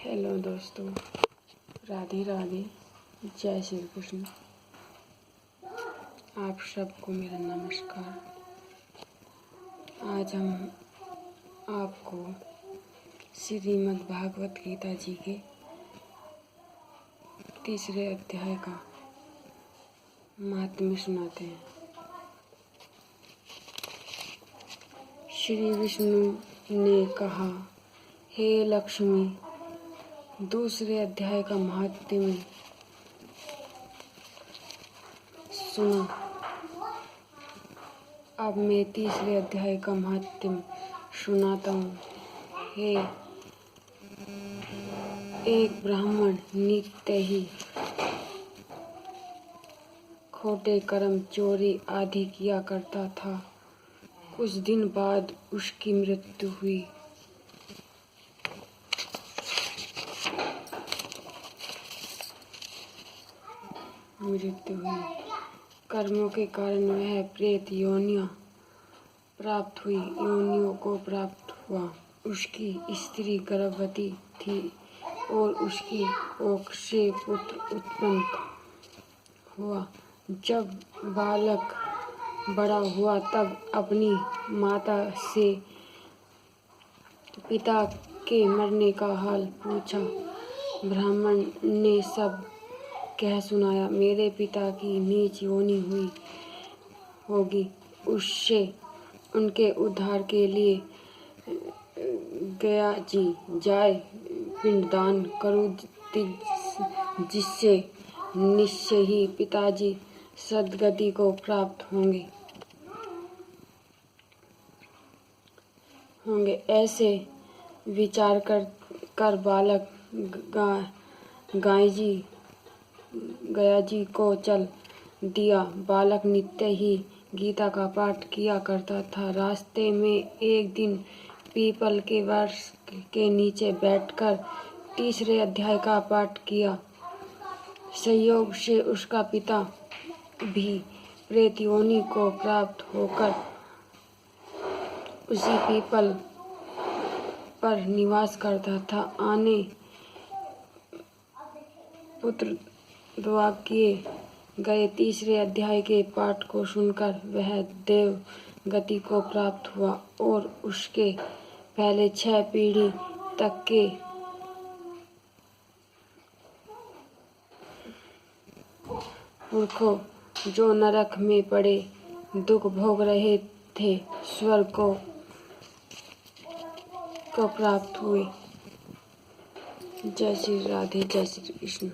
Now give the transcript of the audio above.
Hello दोस्तों, राधे राधे, जय श्री कृष्ण। आप सबको मेरा नमस्कार। आज हम आपको श्रीमद् भागवत गीता जी के तीसरे अध्याय का महात्म्य सुनाते हैं। श्री विष्णु ने कहा, हे लक्ष्मी, दूसरे अध्याय का महात्म्य सुनो। अब मैं तीसरे अध्याय का महात्म्य सुनाता हूँ। हे, एक ब्राह्मण नित्य ही खोटे कर्म, चोरी आदि किया करता था। कुछ दिन बाद उसकी मृत्यु हुई। कर्मों के कारण वह प्रेत योनियां प्राप्त हुई, योनियों को प्राप्त हुआ। उसकी स्त्री गर्भवती थी और उसकी कोख से पुत्र उत्पन्न हुआ। जब बालक बड़ा हुआ तब अपनी माता से पिता के मरने का हाल पूछा। ब्राह्मण ने सब कह सुनाया। मेरे पिता की नीच योनि हुई होगी, उससे उनके उद्धार के लिए गया जी जाए पिंडदान करूं, जिससे निश्चय ही पिताजी सद्गति को प्राप्त होंगे। ऐसे विचार कर बालक गया जी को चल दिया। बालक नित्य ही गीता का पाठ किया करता था। रास्ते में एक दिन पीपल के वृक्ष के नीचे बैठकर तीसरे अध्याय का पाठ किया। संयोग से उसका पिता भी प्रेत योनि को प्राप्त होकर उसी पीपल पर निवास करता था। आने पुत्र दुआ किए गए तीसरे अध्याय के पाठ को सुनकर वह देव गति को प्राप्त हुआ और उसके पहले 6 पीढ़ी तक के पुरखों जो नरक में पड़े दुख भोग रहे थे, स्वर्ग को प्राप्त हुए। जय श्री राधे, जय श्री कृष्ण।